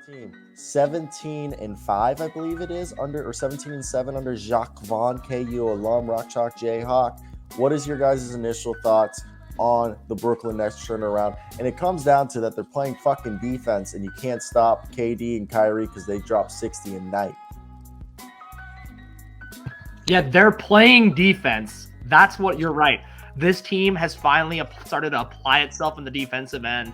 team 17-5, I believe it is, under, or 17-7 under Jacques Vaughn, KU alum, Rock Chalk Jayhawk. What is your guys' initial thoughts on the Brooklyn Nets turnaround? And it comes down to that they're playing fucking defense, and you can't stop KD and Kyrie because they drop 60 a night. Yeah, they're playing defense. That's what you're right. This team has finally started to apply itself in the defensive end.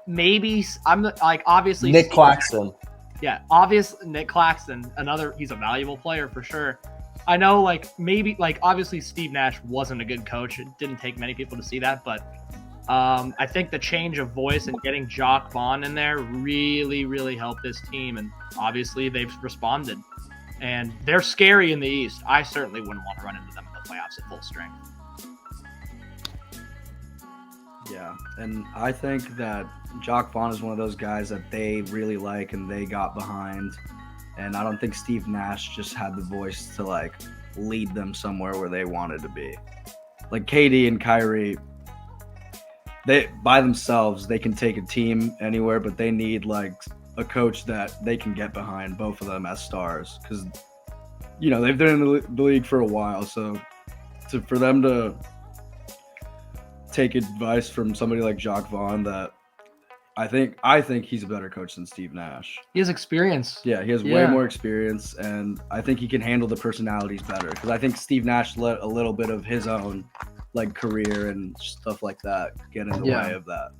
Maybe obviously Nick Claxton. Yeah, obviously Nick Claxton, he's a valuable player for sure. I know obviously Steve Nash wasn't a good coach. It didn't take many people to see that, but I think the change of voice and getting Jacques Vaughn in there really, really helped this team, and obviously they've responded. And they're scary in the East. I certainly wouldn't want to run into them in the playoffs at full strength. Yeah, and I think that Jacques Vaughn is one of those guys that they really like and they got behind. And I don't think Steve Nash just had the voice to lead them somewhere where they wanted to be. Like KD and Kyrie, they by themselves they can take a team anywhere, but they need a coach that they can get behind, both of them as stars, because they've been in the league for a while. So for them to take advice from somebody like Jacques Vaughn, that I think he's a better coach than Steve Nash. He has experience. Yeah, he has way more experience, and I think he can handle the personalities better, because I think Steve Nash let a little bit of his own career and stuff like that get in the way of that.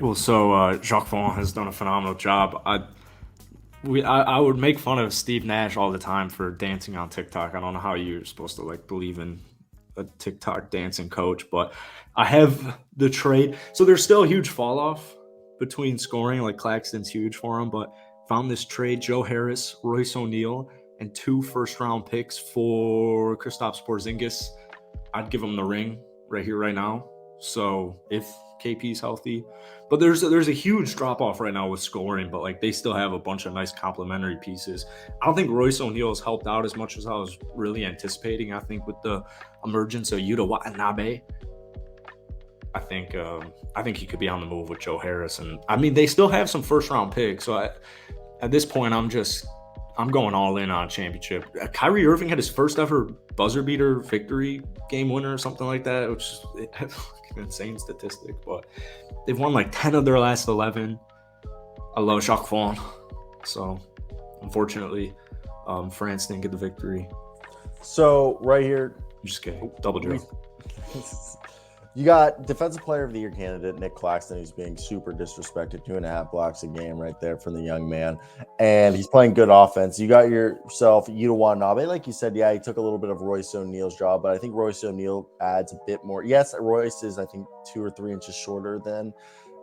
Well, so Jacques Vaughn has done a phenomenal job. I would make fun of Steve Nash all the time for dancing on TikTok. I don't know how you're supposed to believe in a TikTok dancing coach, but I have the trade. So there's still a huge fall off between scoring. Claxton's huge for him, but found this trade: Joe Harris, Royce O'Neal, and 2 first-round picks for Kristaps Porzingis. I'd give him the ring right here, right now. So if KP's healthy, but there's a huge drop off right now with scoring, but they still have a bunch of nice complementary pieces. I don't think Royce O'Neal has helped out as much as I was really anticipating. I think with the emergence of Yuta Watanabe, I think he could be on the move with Joe Harris, and I mean they still have some first round picks. So at this point, I'm going all in on a championship. Kyrie Irving had his first ever buzzer beater victory game winner or something like that, which is an insane statistic, but they've won 10 of their last 11. I love Jacques Vaughn. So unfortunately, France didn't get the victory. So right here, I'm just kidding. Double joke. You got Defensive Player of the Year candidate Nick Claxton, who's being super disrespected, 2.5 blocks a game right there from the young man, and he's playing good offense. You got yourself Yuta Watanabe, like you said. Yeah, he took a little bit of Royce O'Neal's job, but I think Royce O'Neal adds a bit more. Yes, Royce is, I think, 2 or 3 inches shorter than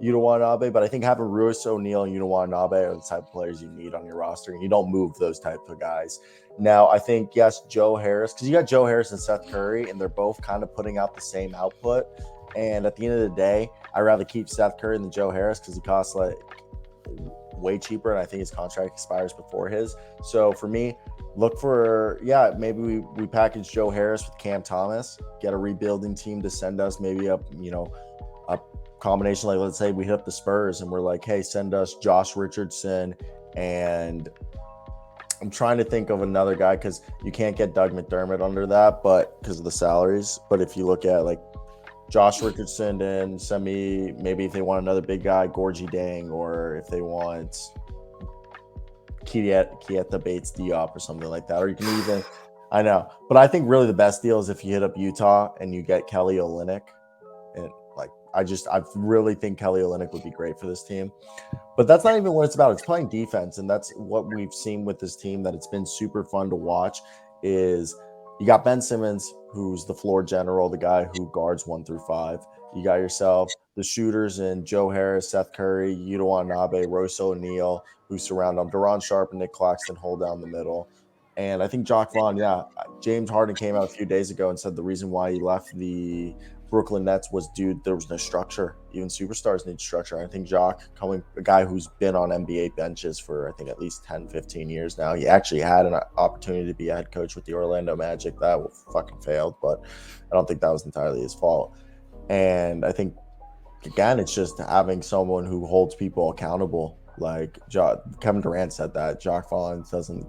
Yuta Watanabe, but I think having Royce O'Neal and Yuta Watanabe are the type of players you need on your roster, and you don't move those type of guys. Now, I think, yes, Joe Harris, because you got Joe Harris and Seth Curry, and they're both kind of putting out the same output. And at the end of the day, I'd rather keep Seth Curry than Joe Harris because he costs way cheaper, and I think his contract expires before his. So for me, look for, maybe we package Joe Harris with Cam Thomas, get a rebuilding team to send us maybe a combination. Let's say we hit up the Spurs and we're like, hey, send us Josh Richardson, and I'm trying to think of another guy because you can't get Doug McDermott under that, but because of the salaries. But if you look at Josh Richardson and maybe if they want another big guy, Gorgie Dang, or if they want Kieta Bates Diop or something like that, or you can even, I know, but I think really the best deal is if you hit up Utah and you get Kelly Olynyk, and I really think Kelly Olynyk would be great for this team. But that's not even what it's about. It's playing defense, and that's what we've seen with this team, that it's been super fun to watch. Is you got Ben Simmons, who's the floor general, the guy who guards 1 through 5. You got yourself the shooters in Joe Harris, Seth Curry, Yuta Watanabe, Royce O'Neal, who surround them. Duron Sharp and Nick Claxton hold down the middle. And I think Jacques Vaughn, James Harden came out a few days ago and said the reason why he left the Brooklyn Nets was, there was no structure. Even superstars need structure. I think Jacques, a guy who's been on NBA benches for, I think, at least 10, 15 years now. He actually had an opportunity to be a head coach with the Orlando Magic. That fucking failed, but I don't think that was entirely his fault. And I think again, it's just having someone who holds people accountable. Like Kevin Durant said that Jacques Vaughn doesn't,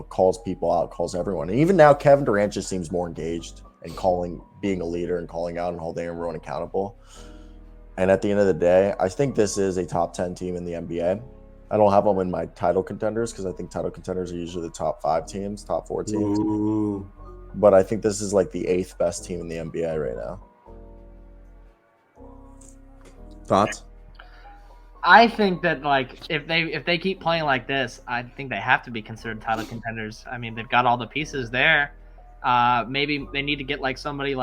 calls people out, calls everyone. And even now, Kevin Durant just seems more engaged and being a leader and calling out and holding everyone accountable. And at the end of the day, I think this is a top 10 team in the NBA. I don't have them in my title contenders because I think title contenders are usually the top 5 teams, top 4 teams. Ooh. But I think this is like the 8th best team in the NBA right now. Thoughts? I think that if they keep playing like this, I think they have to be considered title contenders. I mean, they've got all the pieces there. Maybe they need to get somebody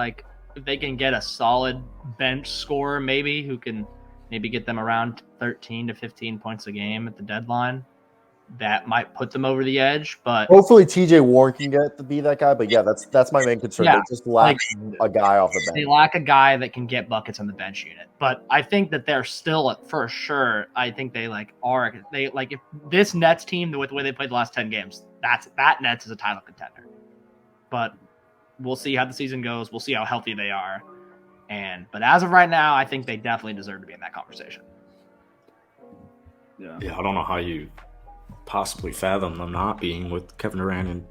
if they can get a solid bench scorer, maybe who can maybe get them around 13 to 15 points a game at the deadline. That might put them over the edge, but hopefully TJ Warren can get to be that guy. But yeah, that's my main concern. Yeah, they just lack a guy off the bench. They lack a guy that can get buckets on the bench unit. But I think that they're still for sure. I think they if this Nets team with the way they played the last 10 games, that Nets is a title contender. But we'll see how the season goes. We'll see how healthy they are. But as of right now, I think they definitely deserve to be in that conversation. Yeah, I don't know how you possibly fathom them not being with Kevin Durant and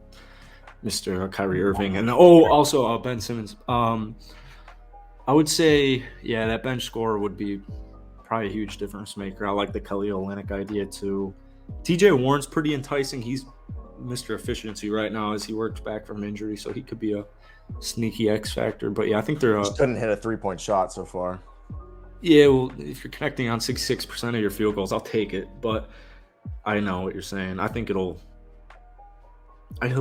Mr. Kyrie Irving. And also Ben Simmons. I would say, that bench scorer would be probably a huge difference maker. I like the Kelly Olynyk idea too. TJ Warren's pretty enticing. He's Mr. Efficiency right now as he works back from injury, so he could be a sneaky X factor. But I think they're just couldn't hit a 3-point shot so far. Yeah, well, if you're connecting on 66% of your field goals, I'll take it. But I know what you're saying. I think he's not going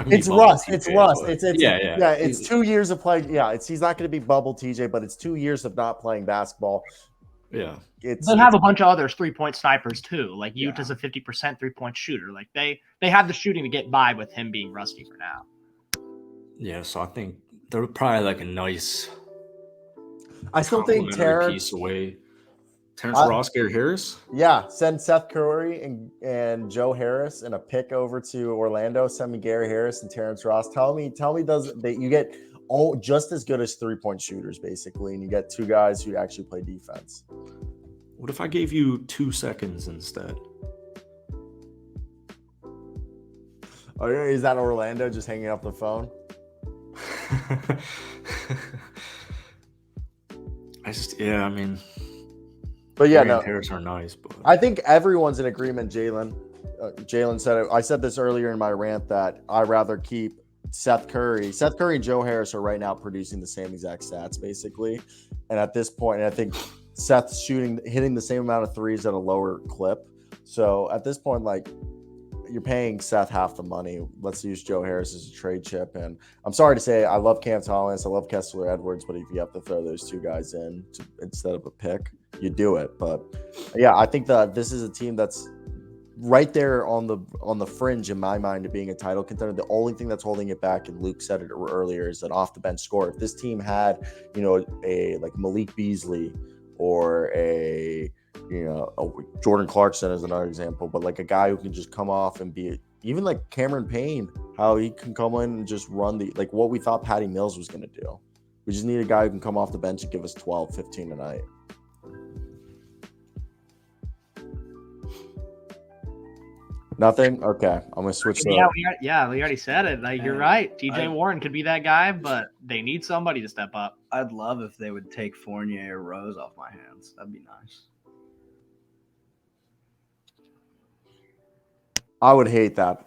to be It's rust. It's rust. It's 2 years of playing. Yeah, he's not going to be bubble TJ, but it's 2 years of not playing basketball. Yeah. They have a bunch of other 3-point snipers too. Utah's a 50% 3-point shooter. They have the shooting to get by with him being rusty for now. Yeah, so I think they're probably a nice. I still think piece away. Terrence Ross, Gary Harris. Yeah, send Seth Curry and Joe Harris and a pick over to Orlando. Send me Gary Harris and Terrence Ross. Tell me that you get just as good as 3-point shooters basically, and you get 2 guys who actually play defense. What if I gave you 2 seconds instead? Oh, is that Orlando just hanging up the phone? But yeah, no. Harris are nice, but I think everyone's in agreement. Jalen said it. I said this earlier in my rant that I'd rather keep Seth Curry. Seth Curry and Joe Harris are right now producing the same exact stats, basically. And at this point, I think Seth's hitting the same amount of threes at a lower clip. So at this point, you're paying Seth half the money. Let's use Joe Harris as a trade chip. And I'm sorry to say, I love Cam Thomas, I love Kessler Edwards, but if you have to throw those 2 guys in instead of a pick, you do it. But yeah, I think that this is a team that's right there on the fringe in my mind of being a title contender. The only thing that's holding it back, and Luke said it earlier, is an off the bench scorer. If this team had, a Malik Beasley or a Jordan Clarkson as another example, but a guy who can just come off and be even like Cameron Payne, how he can come in and just run what we thought Patty Mills was going to do. We just need a guy who can come off the bench and give us 12, 15 a night. Nothing? Okay. I'm going to switch. We already said it. You're right. TJ Warren could be that guy, but they need somebody to step up. I'd love if they would take Fournier or Rose off my hands. That'd be nice. I would hate that.